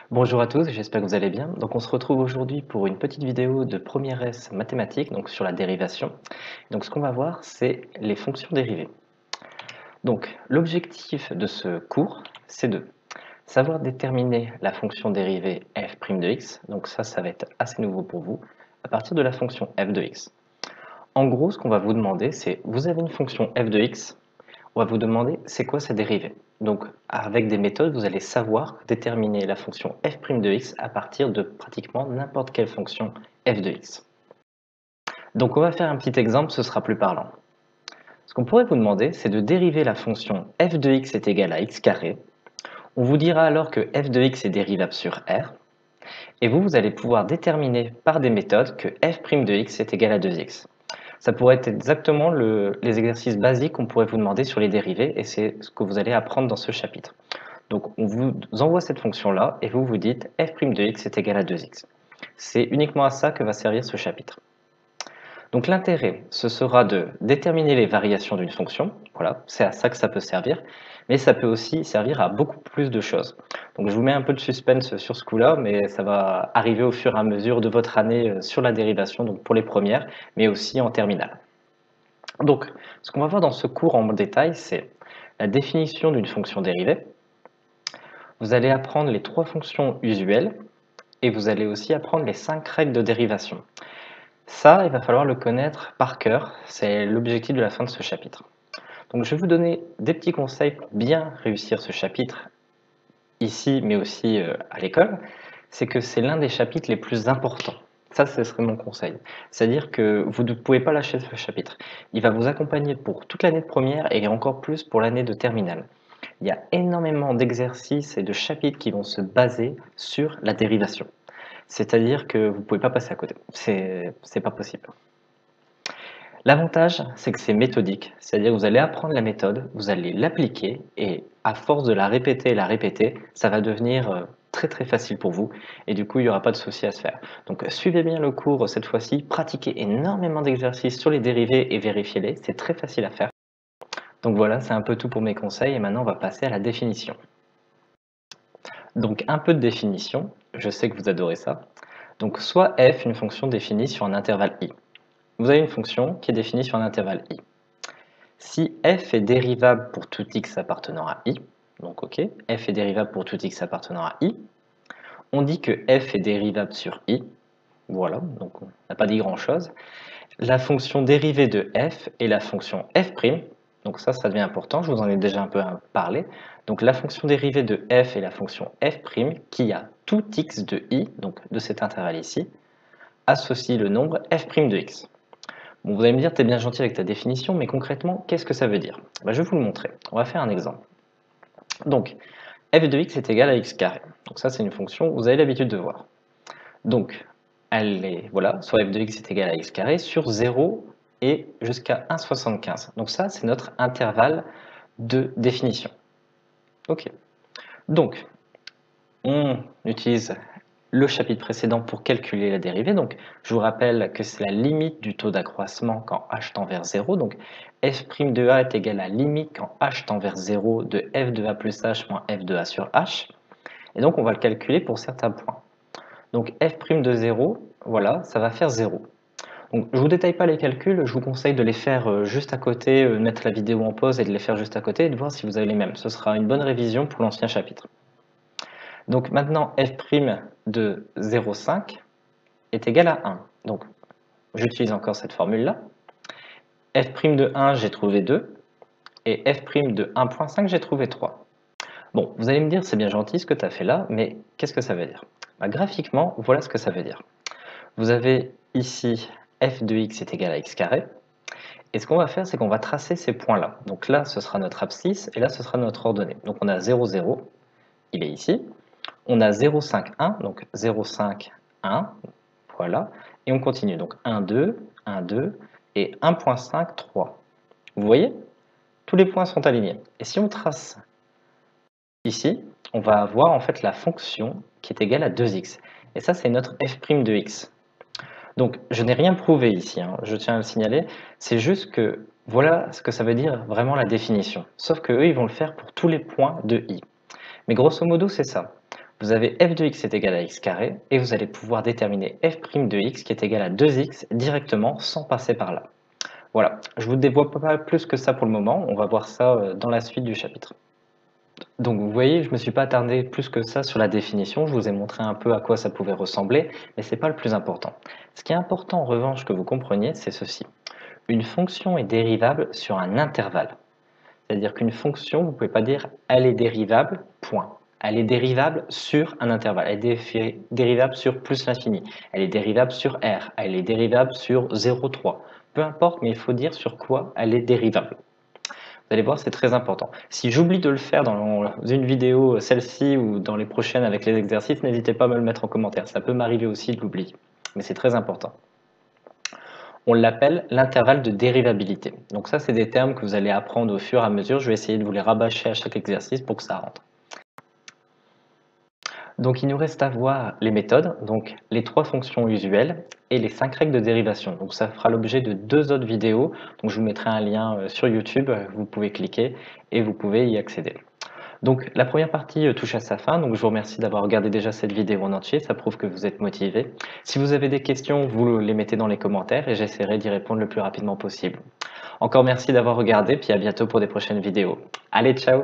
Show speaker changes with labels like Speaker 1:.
Speaker 1: Bonjour à tous, j'espère que vous allez bien. Donc on se retrouve aujourd'hui pour une petite vidéo de première S mathématiques, donc sur la dérivation. Donc ce qu'on va voir, c'est les fonctions dérivées. Donc l'objectif de ce cours, c'est de savoir déterminer la fonction dérivée f' de x, donc ça va être assez nouveau pour vous, à partir de la fonction f de x. En gros, ce qu'on va vous demander, c'est vous avez une fonction f de x, on va vous demander c'est quoi sa dérivée. Donc avec des méthodes, vous allez savoir déterminer la fonction f' de x à partir de pratiquement n'importe quelle fonction f de x. Donc on va faire un petit exemple, ce sera plus parlant. Ce qu'on pourrait vous demander, c'est de dériver la fonction f de x est égal à x carré. On vous dira alors que f de x est dérivable sur R. Et vous allez pouvoir déterminer par des méthodes que f' de x est égal à 2x. Ça pourrait être exactement les exercices basiques qu'on pourrait vous demander sur les dérivés, et c'est ce que vous allez apprendre dans ce chapitre. Donc on vous envoie cette fonction-là, et vous vous dites f' de x est égal à 2x. C'est uniquement à ça que va servir ce chapitre. Donc l'intérêt, ce sera de déterminer les variations d'une fonction, voilà, c'est à ça que ça peut servir, mais ça peut aussi servir à beaucoup plus de choses. Donc je vous mets un peu de suspense sur ce coup-là, mais ça va arriver au fur et à mesure de votre année sur la dérivation, donc pour les premières, mais aussi en terminale. Donc ce qu'on va voir dans ce cours en détail, c'est la définition d'une fonction dérivée. Vous allez apprendre les 3 fonctions usuelles, et vous allez aussi apprendre les 5 règles de dérivation. Ça, il va falloir le connaître par cœur, c'est l'objectif de la fin de ce chapitre. Donc je vais vous donner des petits conseils pour bien réussir ce chapitre ici, mais aussi à l'école. C'est que c'est l'un des chapitres les plus importants. Ça, ce serait mon conseil. C'est-à-dire que vous ne pouvez pas lâcher ce chapitre. Il va vous accompagner pour toute l'année de première et encore plus pour l'année de terminale. Il y a énormément d'exercices et de chapitres qui vont se baser sur la dérivation. C'est-à-dire que vous ne pouvez pas passer à côté. C'est pas possible. L'avantage, c'est que c'est méthodique, c'est-à-dire que vous allez apprendre la méthode, vous allez l'appliquer et à force de la répéter, ça va devenir très très facile pour vous et du coup il n'y aura pas de souci à se faire. Donc suivez bien le cours cette fois-ci, pratiquez énormément d'exercices sur les dérivés et vérifiez-les, c'est très facile à faire. Donc voilà, c'est un peu tout pour mes conseils et maintenant on va passer à la définition. Donc un peu de définition, je sais que vous adorez ça. Donc soit f, une fonction définie sur un intervalle i. Vous avez une fonction qui est définie sur un intervalle i. Si f est dérivable pour tout x appartenant à i, donc ok, f est dérivable pour tout x appartenant à i, on dit que f est dérivable sur i, voilà, donc on n'a pas dit grand chose. La fonction dérivée de f est la fonction f', donc ça devient important, je vous en ai déjà un peu parlé. Donc la fonction dérivée de f est la fonction f' qui a tout x de i, donc de cet intervalle ici, associe le nombre f' de x. Bon, vous allez me dire, tu es bien gentil avec ta définition, mais concrètement, qu'est-ce que ça veut dire? Je vais vous le montrer. On va faire un exemple. Donc, f de x est égal à x carré. Donc ça, c'est une fonction que vous avez l'habitude de voir. Donc, elle est, voilà, soit f de x est égal à x carré sur 0 et jusqu'à 1,75. Donc ça, c'est notre intervalle de définition. Ok. Donc, on utilise le chapitre précédent pour calculer la dérivée. Donc, je vous rappelle que c'est la limite du taux d'accroissement quand h tend vers 0. Donc, f' de a est égal à la limite quand h tend vers 0 de f de a plus h moins f de a sur h. Et donc, on va le calculer pour certains points. Donc, f' de 0, voilà, ça va faire 0. Donc, je ne vous détaille pas les calculs, je vous conseille de les faire juste à côté, mettre la vidéo en pause et de les faire juste à côté et de voir si vous avez les mêmes. Ce sera une bonne révision pour l'ancien chapitre. Donc maintenant, f' de 0,5 est égal à 1. Donc j'utilise encore cette formule-là. f' de 1, j'ai trouvé 2. Et f' de 1,5, j'ai trouvé 3. Bon, vous allez me dire, c'est bien gentil ce que tu as fait là, mais qu'est-ce que ça veut dire? Graphiquement, voilà ce que ça veut dire. Vous avez ici f de x est égal à x carré. Et ce qu'on va faire, c'est qu'on va tracer ces points-là. Donc là, ce sera notre abscisse, et là, ce sera notre ordonnée. Donc on a 0, 0, il est ici. On a 0, 5, 1, donc 0, 5, 1, voilà. Et on continue, donc 1, 2, 1, 2, et 1,5, 3. Vous voyez? Tous les points sont alignés. Et si on trace ici, on va avoir en fait la fonction qui est égale à 2x. Et ça, c'est notre f' de x. Donc, je n'ai rien prouvé ici, hein, je tiens à le signaler. C'est juste que voilà ce que ça veut dire vraiment la définition. Sauf que eux, ils vont le faire pour tous les points de i. Mais grosso modo, c'est ça. Vous avez f de x est égal à x carré et vous allez pouvoir déterminer f' de x qui est égal à 2x directement sans passer par là. Voilà, je vous dévoile pas plus que ça pour le moment, on va voir ça dans la suite du chapitre. Donc vous voyez, je ne me suis pas attardé plus que ça sur la définition, je vous ai montré un peu à quoi ça pouvait ressembler, mais ce n'est pas le plus important. Ce qui est important en revanche que vous compreniez, c'est ceci. Une fonction est dérivable sur un intervalle. C'est-à-dire qu'une fonction, vous ne pouvez pas dire elle est dérivable, point. Elle est dérivable sur un intervalle. Elle est dérivable sur plus l'infini. Elle est dérivable sur R. Elle est dérivable sur 0,3. Peu importe, mais il faut dire sur quoi elle est dérivable. Vous allez voir, c'est très important. Si j'oublie de le faire dans une vidéo, celle-ci ou dans les prochaines avec les exercices, n'hésitez pas à me le mettre en commentaire. Ça peut m'arriver aussi de l'oublier, mais c'est très important. On l'appelle l'intervalle de dérivabilité. Donc ça, c'est des termes que vous allez apprendre au fur et à mesure. Je vais essayer de vous les rabâcher à chaque exercice pour que ça rentre. Donc il nous reste à voir les méthodes, donc les 3 fonctions usuelles et les 5 règles de dérivation. Donc ça fera l'objet de 2 autres vidéos. Donc je vous mettrai un lien sur YouTube, vous pouvez cliquer et vous pouvez y accéder. Donc la première partie touche à sa fin, donc je vous remercie d'avoir regardé déjà cette vidéo en entier, ça prouve que vous êtes motivé. Si vous avez des questions, vous les mettez dans les commentaires et j'essaierai d'y répondre le plus rapidement possible. Encore merci d'avoir regardé, puis à bientôt pour des prochaines vidéos. Allez, ciao!